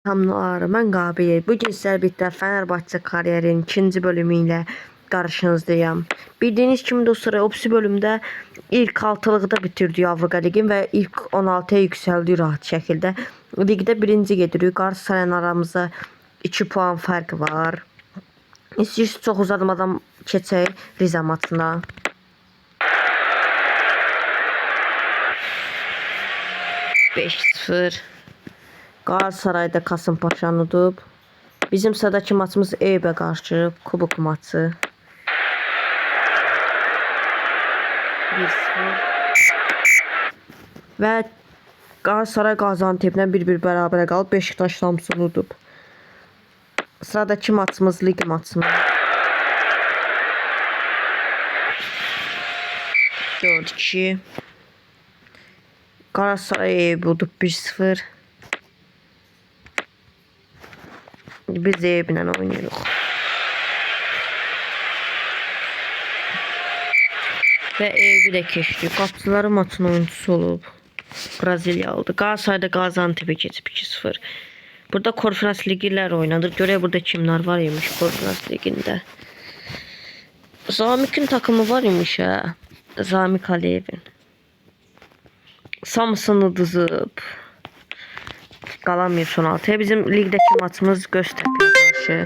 Hamlar, mən Qabil. Bugün sizlərlə birlikdə Fenerbahçe kariyerinin ikinci bölümü ilə qarşınızdayım. Bildiyiniz kimi dostlar, o bölümdə ilk altılıqda bitirdik Avropa Ligin və ilk 16'ya yüksəldik rahat şəkildə. Ligdə birinci gedirik. Galatasarayla aramızda 2 puan fərqi var. İstəyirsiniz çox uzatmadan keçək Rize maçına. (5-0) Galatasaray'da Kasımpaşa'nı udub. Bizim sıradaki maçımız Eyüp'e qarşı kubok maçı. 1-0 və Galatasaray Gaziantep'lə 1-1 bərabərə qalıb. Beşiktaş Samsun'u udub. Sıradaki maçımız lig maçı. 4-2 Galatasaray Eyüp'ü udub 1-0. Biz Eyüp'lə oynayırıq. Və Eyüp'ü də keçdik. Qapçıları maçın oyuncusu olub. Braziliyalıdır. Galatasaray'da Gaziantep'e keçib 2-0. Burada konferans liglər oynadır. Görək burada kimlər var imiş konferans ligində. Zamik'in takımı var imiş ha. Zamik Aliyev'in. Samsun'u uduzub. Qalamıyor son 6'ya. Bizim ligdəki maçımız Göztepe'ye qarşı.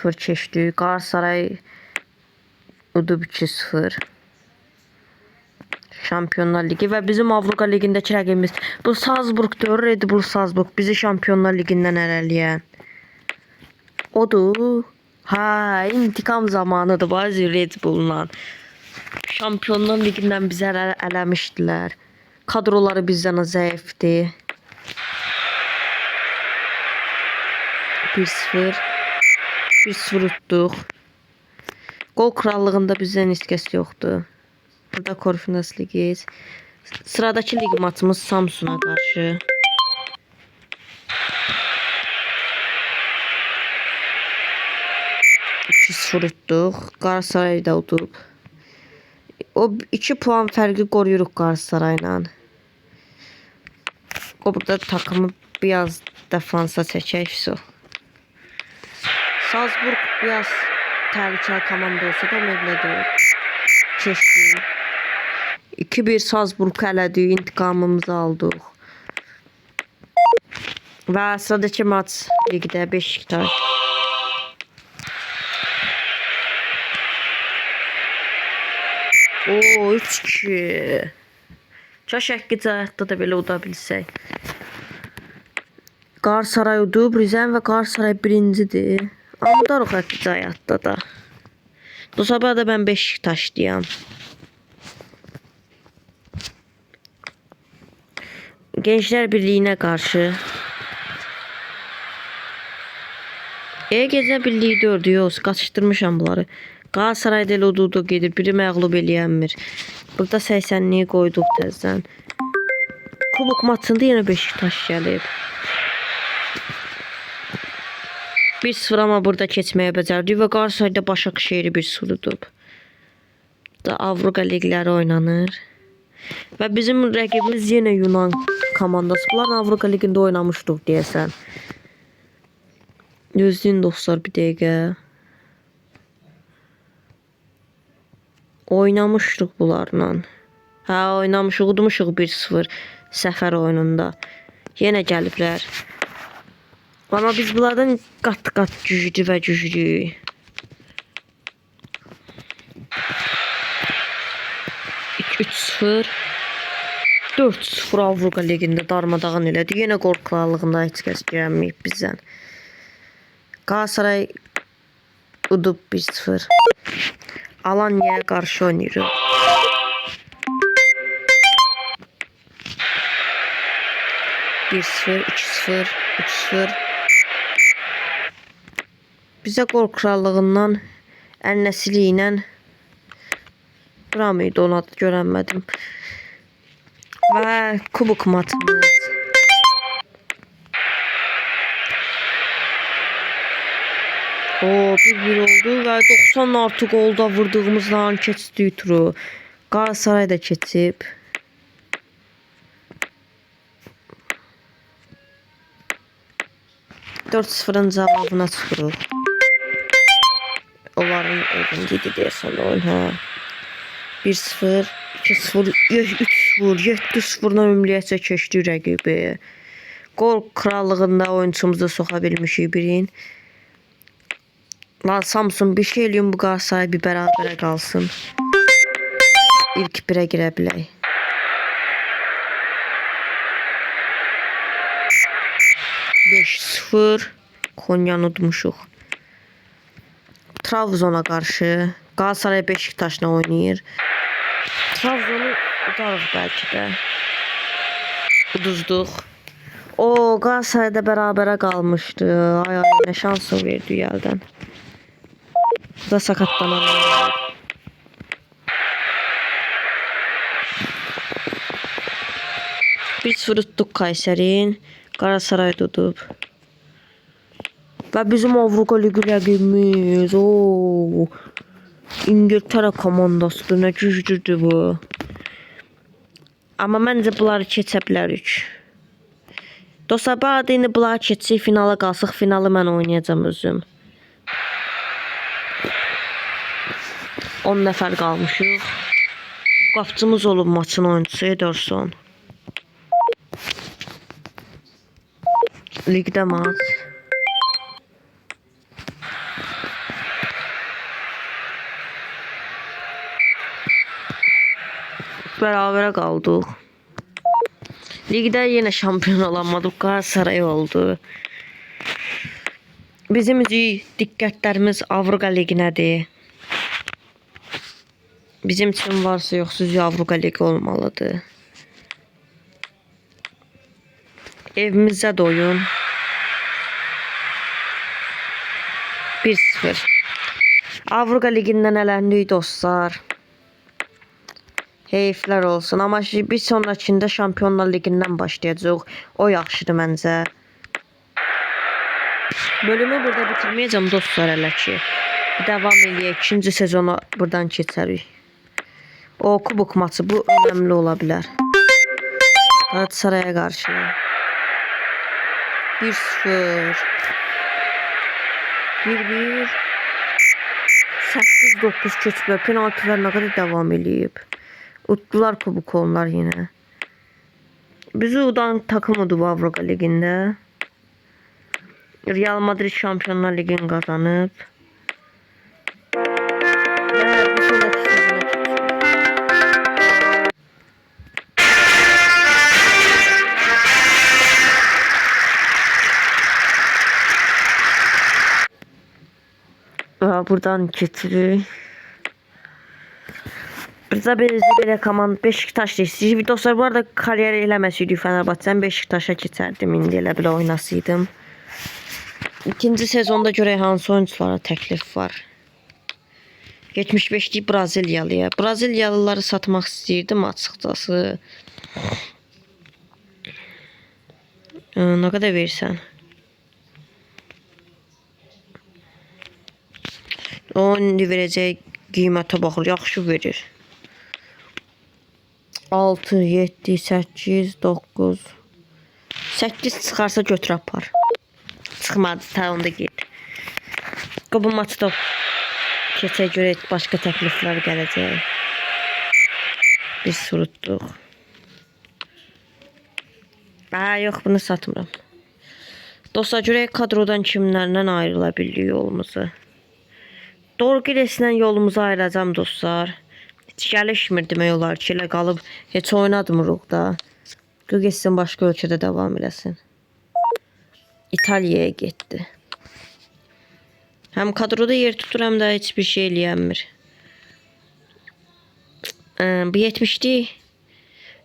(3-0) keçdi. Galatasaray udub 2-0. Şampiyonlar Ligi və bizim Avropa Ligindəki rəqibimiz bu Salzburg'dur. Red Bull Salzburg bizi Şampiyonlar Ligindən ələləyən odur. Ha, intikam zamanıdır bazı Red Bull'la. Şampiyonlar Ligindən bizə eləmişdilər. Kadroları bizdən zəifdir. 1-0 utduq. Gol krallığında bizdən heç kəs yoxdur. Burada konferans ligi. Sıradaki lig maçımız Samsun'a qarşı. Utduq. Galatasaray da udub. O 2 puan fərqi qoruyuruq Galatasarayla. O burada takımı biraz defansa çəkək. Salzburg biraz təhlükəli komanda olsa da mövlə deyil. Keçdik. 2-1 Salzburg'u elədik. İntikamımızı aldıq. Və sıradakı maç ligdə Beşiktaş. Oo, 3-2. Kaş həqiqi həyatda da belə uda bilsək. Galatasaray udub. Rizən və Galatasaray birincidir. Udarıq həqiqi həyatda da. Bu sabah da ben Beşiktaş diyəm. Gençler Birliği'ne karşı. Gecə Birliği 4 yox, qaçışdırmışam bunları. Galatasaray'da elə udu gedir, biri məğlub eləyənmir. Burada 80'liyi qoyduq təzdən. Kubok maçında yenə Beşiktaş gəlib. 1-0 ama burada keçməyə becərdik və Galatasaray'da Başakşehir'i 1-0 udub. Da Avropa ligləri oynanır. Və bizim rəqibimiz yenə Yunan komandası. Bunlar Avropa ligində oynamışdıq deyəsən. Gözləyin dostlar bir dəqiqə. Oynamışdıq bunlarla. Hə, oynamışıq, udmuşuq 1-0 səfər oyununda. Yenə gəliblər. Ama biz bunlardan qat-qat güclü və güclü. (3-0) 4-0 Avropa Ligində darmadağın elədi. Yenə gol krallığında heç kəs gəlməyib bizdən. Galatasaray udub 1-0. Alanya'ya qarşı oynayırıq. (1-0), 2-0, 3-0. Bizə gol krallığından Ən-Nəsri ilə Rameydi, onu adı görənmədim. Və kubok maçımız. O 1-1 oldu və 90 artı golda vurduğumuzdan keçdik turu. Galatasaray da keçib. 4-0'ın cavabına çıxırıq. Onların evində idi deyəsən oyun, hə. 1-0, 2-0, 3-0, 7-0'dan ümumiyyətcə keçdi rəqibi. Gol krallığında oyuncumuzu soxa bilmişik birin. Lan Samsun bir şey eləyim, bu Galatasaray bir bərabərə qalsın. İlk 1'ə girə bilək. (5-0) Konyanı udmuşuq. Trabzon'a qarşı Galatasaray Beşiktaşla oynayır. Trabzon'u udarıq bəlkə də. Uduzduq. O Galatasaray'da bərabərə qalmışdı. Ay ay, nə şansı verdi yəldən. Bu da sakatlananlar. Bir tutduq Kayseri'nin. Galatasaray tutub. Və bizim Avrupa Ligi rəqibimiz. İngiltərə komandasıdır. Nə güclüdür bu. Amma məncə bunları keçə bilərik. Dostlar, bu adı indi bunları keçsək, finala qalsaq, finalı mən oynayacağım özüm. 10 nəfər qalmışıq. Qapçımız olub maçın oyuncusu Ederson. Ligdə maç. Bərabərə qaldıq. Ligdə yenə şampiyon olamadıq. Galatasaray oldu. Bizim diqqətlərimiz Avrupa Liginədir. Bizim üçün varsa yoxsuz Avrupa Ligi olmalıdır. Evimizdə də oyun. 1-0. Avrupa Ligindən eləndik dostlar. Heyflər olsun. Amma bir sonrakında Şampiyonlar Ligindən başlayacaq. O yaxşıdır məncə. Bölümü burada bitirməyəcəm dostlar hələ ki. Davam eləyək. 2-ci sezonu buradan keçərik. O kubok maçı bu önemli ola bilər. Galatasaray'a qarşı. 1-0. 1-1. 8-9 keçiblər. Penaltılar nə qədər davam eləyib. Utdular kubuk onlar yine. Bizi udan takımıdır bu Avrupa Ligi'nde. Real Madrid Şampiyonlar Ligi'ni kazanıp. Buradan getiririk. Burada belə komand Beşiktaş deyir. Dostlar, bu arada kariyer eləməsəydik Fenerbahçe'dən Beşiktaş'a keçərdim. İndi elə belə oynasaydım. İkinci sezonda görək hansı oyunculara təklif var. 75'lik Brazilyalıya. Brazilyalıları satmaq istəyirdim açıqcası. Nə qədər versən? O indi verəcək qiymətə baxır. Yaxşı verir. 6, 7, 8, 9 8 çıxarsa götür apar. Çıxmadı, ta onda get. Bu maçda keçə görə başqa təkliflər gələcək. Biz surutduq. Yox, bunu satmıram. Dostlar, görək kadrodan kimlərlə ayrıla bilirik yolumuzu. Dorgireslə yolumuzu ayıracağım dostlar. Heç gəlişmir demək olar ki, elə qalıb heç oynadmırıq da. Getsin başqa ölkədə davam eləsin. İtaliyaya getdi. Həm kadroda yer tutur, həm də heç bir şey eləyənmir. Bu 70'lik.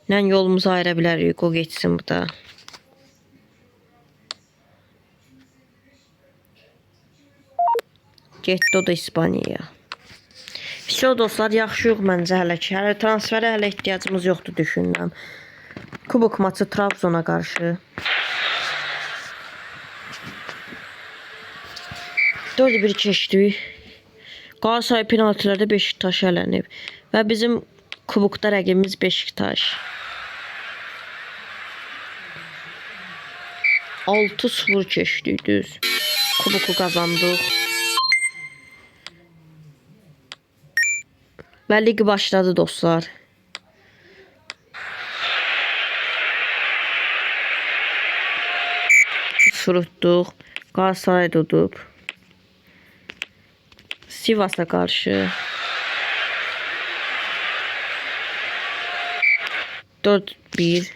Nən yolumuzu ayıra bilərik, o geçsin bu da. Getdi o da İspaniyaya. Все dostlar, yaxşıyıq məncə hələ ki. Hələ transferə hələ ehtiyacımız yoxdur düşünürəm. Kubok maçı Trabzon'a qarşı. 4-1 keçdik. Galatasaray penaltılarda Beşiktaş elənib. Və bizim kubokda rəqibimiz Beşiktaş. 6-0 keçdik düz. Kubuku qazandıq. Və lig başladı dostlar. Surutduq. Galatasaray tutub. Sivas'a karşı 4-1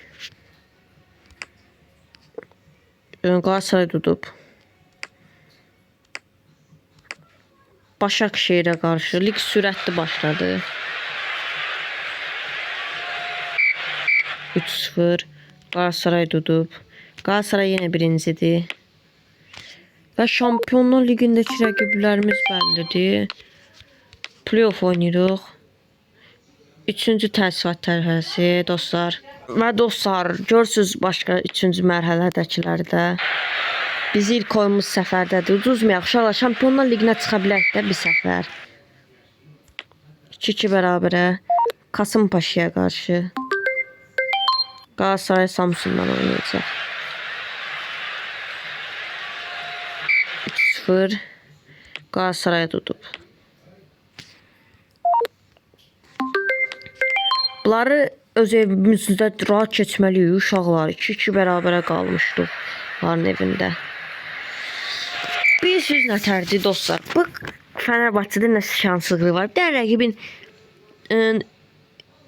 Galatasaray tutub. Başakşehir'e karşı lig sürətli başladı. 3-0 Galatasaray tutub. Galatasaray yine birincidir. Və Şampiyonlar Ligi'ndeki rəqiblərimiz bəllidir. Playoff oynayırıq. 3-cü təsdiqat tərəfəsi dostlar. Və dostlar, görürsüz başqa 3-cü mərhələdəkilərdə. Biz ilk oyunumuz səfərdədir. Uduzmayaq uşaqlar, Şampiyonlar Liginə çıxa bilərik də bir səfər. 2-2 bərabərə Kasımpaşa'ya qarşı. Galatasaray Samsun'dan oynayacaq. 3-0 Galatasaray'a tutub. Bunları öz evimizdə rahat keçməliyik uşaqlar. 2-2 bərabərə qalmışdıq onların evində. Bir söz nətərdir dostlar. Bu Fenerbahçe'də nə şanssızlığı var. Bir rəqibin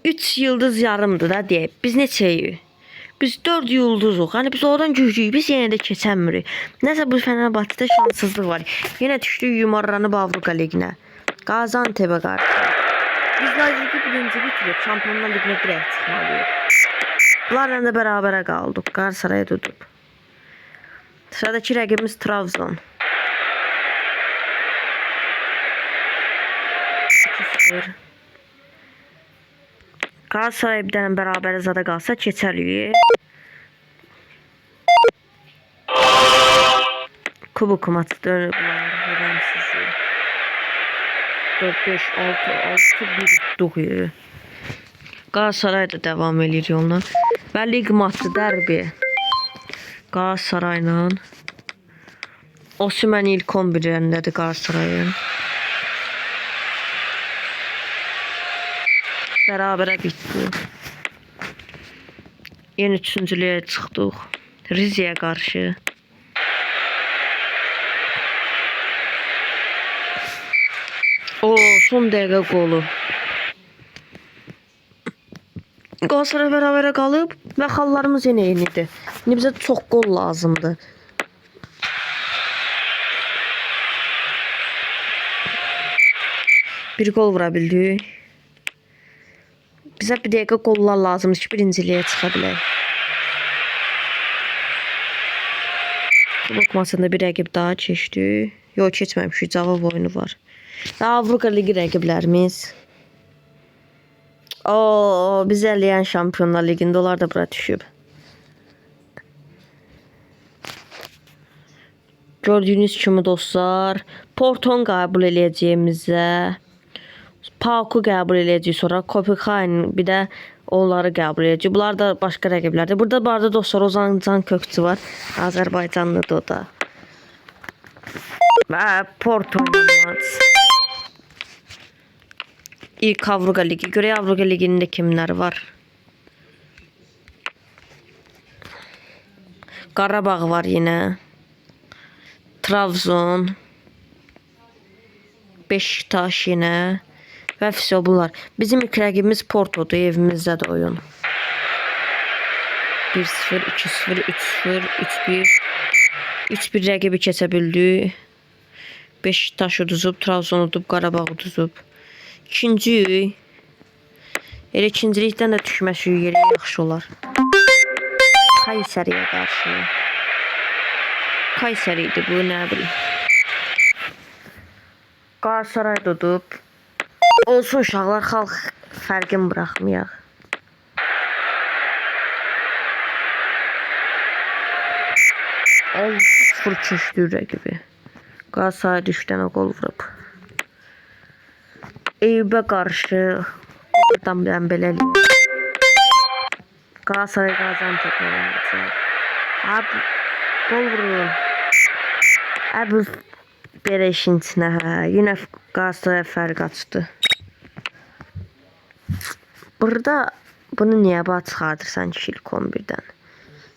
3 yıldız yarımdır da deyək. Biz neçəyik? Biz 4 yıldızuq. Hani biz oradan güclüyük. Biz yenə də keçəmirik. Nəsə bu Fenerbahçe'də şanssızlıq var. Yenə düşdük yumarlanıb Avrupa Liginə. Gaziantep'e qarşı. Biz Lazigi birinci bitirib Şampiyonlar Liginə direkt çıxmalıyıq. Bunlarla da bərabərə qaldıq. Galatasaray'a tutub. Sıradakı rəqibimiz Trabzon. 2-0 Galatasaray bir dənə bərabər zada qalsa keçərik. Kubok maçı dönüblər. Hədəm sizi. 4-5-6-6-1 tutduq. Galatasaray da devam edir yoluna. Və lig maçı dərbi. Galatasarayla. Osimhen ilk 11'indədir Galatasarayın. Bərabərə bitdi. Yeni 3-cülüyə çıxdıq. Rize'ye qarşı. O son dəqiqə qolu. Galatasaray bərabərə qalıb və xallarımız yenə eynidir. İndi bizə çox qol lazımdır. Bir gol vura bildik. Bizə bir dəqiqə qollar lazımdır ki, birinciliyə çıxa bilək. Kubok maçında bir rəqib daha keçdi. Yox, keçməmişik, cavab oyunu var. Daha Avrupa Ligi rəqiblərimiz. Biz eləyən Şampiyonlar Ligində onlar da bura düşüb. Gördüyünüz kimi dostlar, Porton qəbul eləyəcəyimizə, Pauku qəbul eləyəcəyik, sonra Kopenhagen bir də onları qəbul eləyəcək. Bunlar da başqa rəqiblərdir. Burada bu arada dostlar Ozan Can Kökçü var. Azərbaycanlıdır o da. Və Porto maç. İlk Avrupa Ligi. Görək Avrupa Ligi'ndə kimlər var? Qarabağ var yenə. Trabzon. Beşiktaş yenə. Və fəsə bunlar. Bizim ilk rəqibimiz Porto'dur. Evimizdə də oyun. 1-0, 2-0, 3-0, 3-1. 3-1 rəqibi keçə bildik. Beşiktaş uduzub, Trabzon udub, Qarabağ uduzub. İkinci. Elə ikincilikdən də düşməsi yeri yaxşı olar. Kayseri'ye qarşı. Kayseri idi bu, nə bilim. Galatasaray udub. Olsun uşaqlar, xalq fərqini buraxmayaq. El sıfır keçdi rəqibi. Galatasaray düşdənə qol vurub. Eyübə qarşı buradan bilən belə eləyək. Galatasaray Gaziantep'e oynayacaq. Gol vurun. Abi belə işin içinə hə. Yenə Galatasaray fərq açdı. Burada bunu niyə bax çıxardırsan ki ilk 11-dən?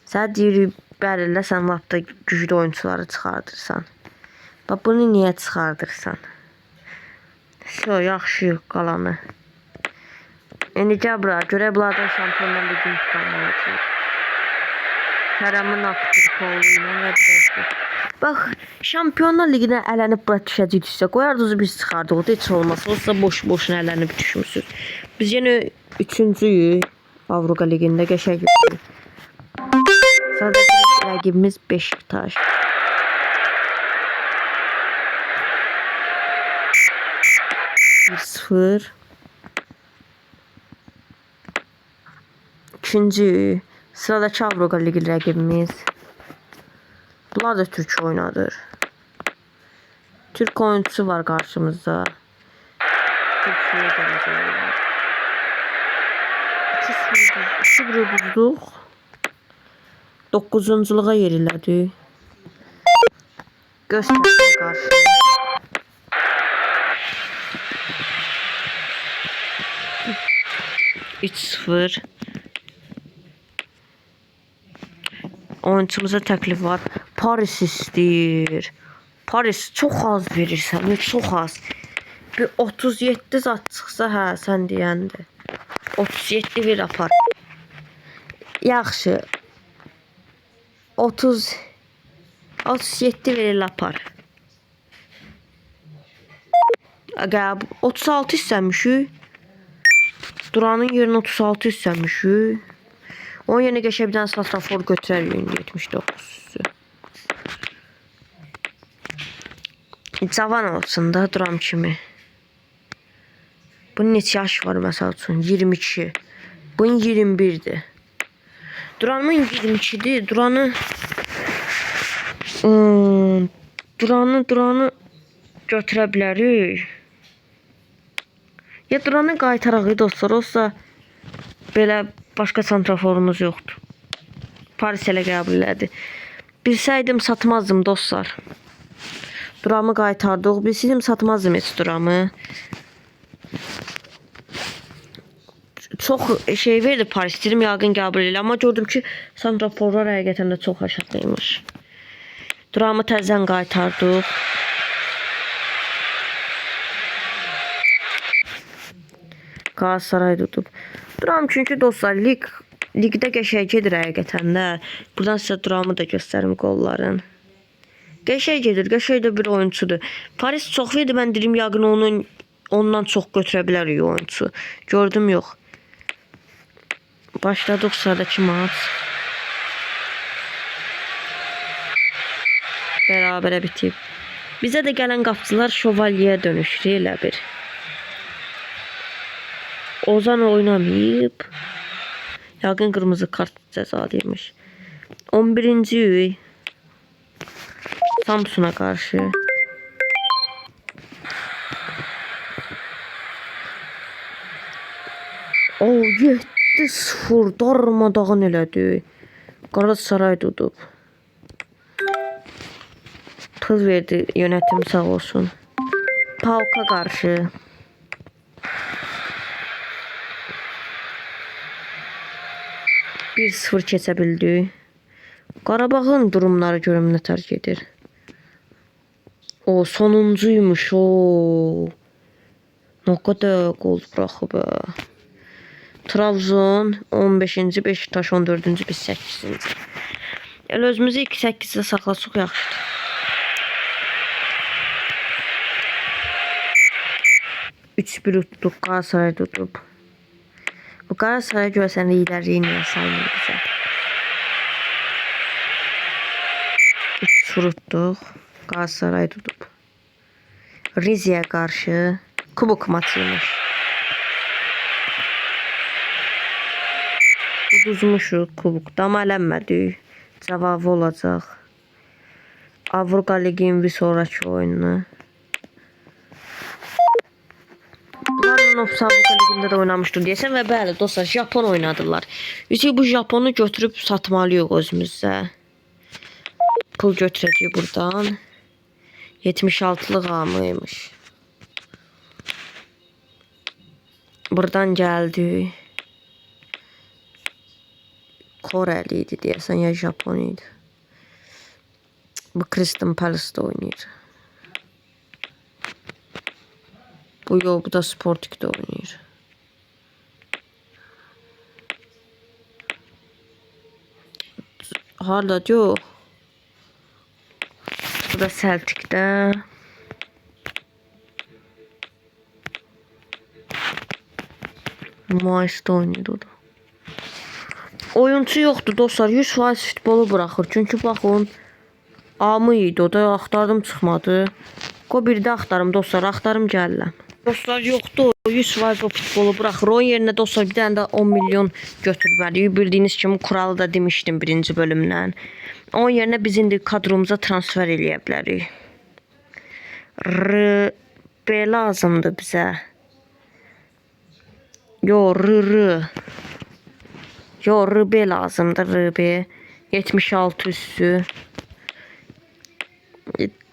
Sən deyirik bəlilə sən lap da güclü oyuncuları çıxardırsan. Bax bunu niyə çıxardırsan? Şo yaxşı qalanı. İndi gəl bura, görək bunlardan Şampionlar Ligi intiqamı olacaq. Kərəmin aktiv kolu ilə və bir bax, Şampionlar Liginə ələnib bura düşəcəksə, qoyardınız biz çıxardıq, heç olmasa, olsa boş-boşuna ələnib düşmüsünüz. Biz yenə 3-cüyük Avropa Ligində qəşəng getdik. Sadəcə rəqibimiz Beşiktaş. Sıfır. İkinci sıradaki Avropa Ligi rəqibimiz. Bunlar da Türk oynadır. Türk oyuncusu var karşımızda. Türkiye'ye gələcəklər. 2-0 uduzduq. 9-culuğa yerilədik. Göstərə qarşı. Üç 0. Oyunçumuza təklif var. Paris istəyir. Paris çox az verirsən, çox az. Bir 37 zat çıxsa hə, sən deyəndə. 37 ver apar. Yaxşı. 37 verir apar. Aga 36 istəmişik. Duranın yerinə 36 istəmişik. Onun yerinə qəşəng bir dənə Santrafor götürərik 79-u. Cavan olsun da Duran kimi. Bunun neçə yaş var məsəl üçün? 22. Bunun 21-dir. Duranın 22-dir. Duranı götürə bilərik. Ya Duranı qaytaraq dostlar, olsa belə başqa santraforumuz yoxdur. Paris elə qəbul elədi. Bilsəydim satmazdım dostlar. Duramı qaytardıq. Bilsəydim satmazdım heç Duramı. Çox şey verdi Paris, dedim yaqın qəbul elə, amma gördüm ki santraforlar həqiqətən də çox aşağıymış. Duramı təzədən qaytardıq. Galatasaray tutub. Duram çünki dostlar ligdə qəşəng gedir həqiqətən də. Buradan sizə Duramı da göstərim qolların. Qəşəng gedir, qəşəng də bir oyuncudur. Paris çox verdi, mən dedim yaqın ondan çox götürə bilərik oyuncu. Gördüm yox. Başladıq sıradakı maç. Bərabərə bitib. Bizə də gələn qapıcılar şövalyeyə dönüşür elə bir. Ozan oynamayıb. Yaqın qırmızı kart cəzalıymış. 11-ci Samsun'a qarşı. O 7-0 darmadağın elədi. Galatasaray tutub. Tız verdi yönetim sağ olsun. PAOK'a qarşı. Bir 0 keçə bildi. Qarabağın durumları görüm nə tər gedir. O sonuncuymuş o. Nə qədər gol buraxıb. Trabzon 15-ci, Beşiktaş 14-cü, biz 8-ci. Elə özümüzü 2-8-də saxlasıq yaxşıdır. Üç bir tutduq, Galatasaray tutub. Bu Galatasaray görsən liderliyi niyə saymır bizə? 3 tutduq, Galatasaray tutub. Rize'ye qarşı kubok maçıymış. Uduzmuşuq kubokda, amma ələnmədik. Cavabı olacaq. Avropa Ligi'nin bir sonraki oyunu. Bunlarla Avropa Ligi'ndə də oynamışdım deyəsən və bəli dostlar, Japon oynadılar. Biz bu Japonu götürüb satmalıyıq özümüzə. Pul götürəcəyik buradan. 76'lık amıymış. Buradan geldi. Koreliydi deyəsən ya Japoniydi. Bu Crystal Palace'da oynayır. Bu da Sporting'de oynayır. Harda diyor. Bu da Celtic'de. Mayıs'da oynuyordu o da. Oyuncu yoktu dostlar. 100% futbolu bırakır. Çünkü bakın amı idi. O da axtardım çıxmadı. Qoy bir də axtarım dostlar. Axtarım gəlirəm. Dostlar yoktu. 100% o futbolu bırakır. Onun yerine dostlar bir tane de 10 milyon götürməliyik. Bildiğiniz kimi kuralı da demiştim birinci bölümdən. Onun yerine biz indi kadromuza transfer eləyə bilərik. B lazımdı bizə. Yo RB lazımdı RB. 76 üstü.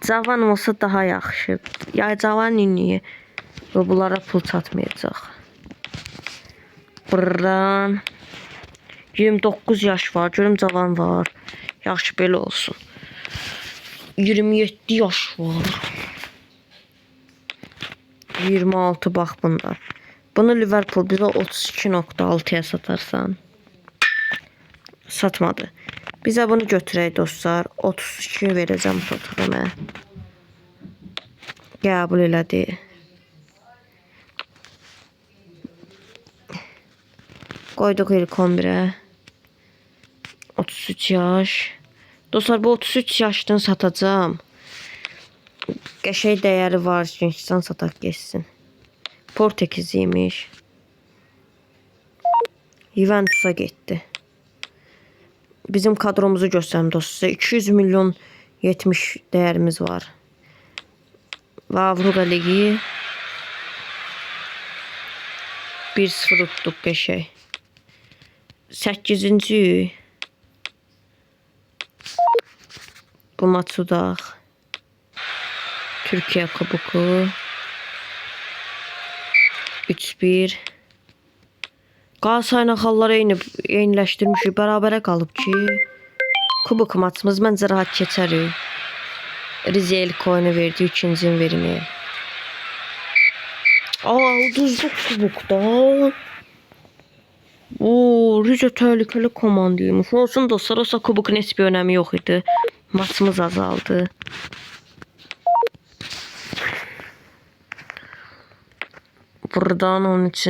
Cavan olsa daha yaxşı. Ya cavan indi. Ve bunlara pul çatmayacaq. Buradan 29 yaş var. Görüm cavan var. Yaxşı belə olsun. 27 yaş var. 26 bax bunda. Bunu Liverpool bizə 32.6'ya satarsan. Satmadı. Bizə bunu götürək dostlar. 32 verəcəm Tottenham'a. Qəbul elədi. Koyduk ilk 11'e. 33 yaş. Dostlar bu 33 yaşdan satacağım. Qəşəng dəyəri var. Gençdən sataq geçsin. Portekiziymiş. Juventus'a getdi. Bizim kadromuzu göstərim dostlar. 200 milyon 70 değerimiz var. Ve Avrupa Ligi 1-0 tuttuk qəşəng. 8. Bu maç udaq. Türkiye Kubuku 3-1. Galatasarayla xalları eyniləşdirmişik. Bərabərə qalıb ki, kubok maçımız məncə rahat keçərik. Rize ilk oyunu verdi, ikincini verməyək. Uduzluq kubokda. Rize tehlikeli komandaymış. Olsun dostlar, olsa kubokun heç bir önemi yok idi. Maçımız azaldı. Buradan 13.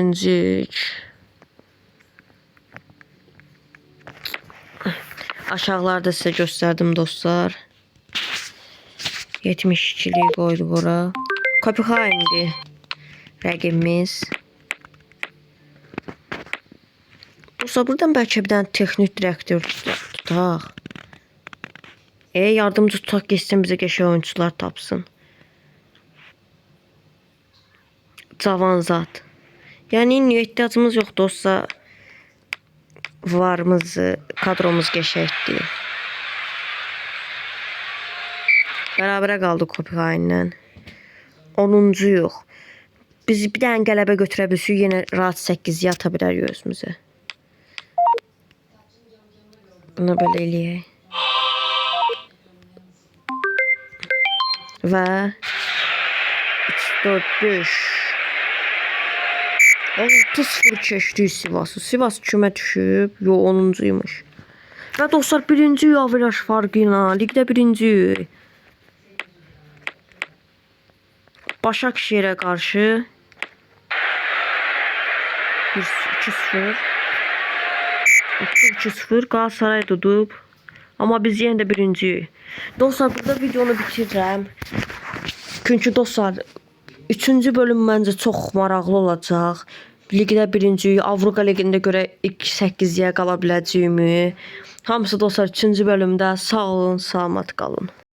Aşağılarda size gösterdim dostlar. 72'liyi koyduk ora. Kopenhagen'di rəqibimiz. Dostlar buradan bəlkə bir dənə texnik direktör tutaq. Yardımcı tutaq geçsin, bizə qəşəng oyuncular tapsın. Cavan zat. Yəni niyə ehtiyacımız yoxdur dostlar. Kadromuz qəşəngdir. Bərabərə qaldıq Kopenhagen'lə. 10-cu yox. Biz bir dənə qələbə götürə bilsək, yenə rahat 8-yə ata bilərik özümüzə. Bunu belə eləyək. Və 3-4-5 6-0 keçdik Sivas'ı. Sivas kümə düşüb. Yo 10-cuymuş. Və dostlar 1-ci averaj farqı ilə ligdə 1-ci. Başakşehir'e karşı 2-0 Galatasaray tutub. Ama biz yenə də 1-ci. Dostlar burada videonu bitirəm. Çünki dostlar 3-cü bölüm məncə çox maraqlı olacaq. Ligdə 1-ci, Avropa Ligində görə 8-yə qala biləcəyimi. Hamısı dostlar 3-cü bölümdə sağ olun, salamat qalın.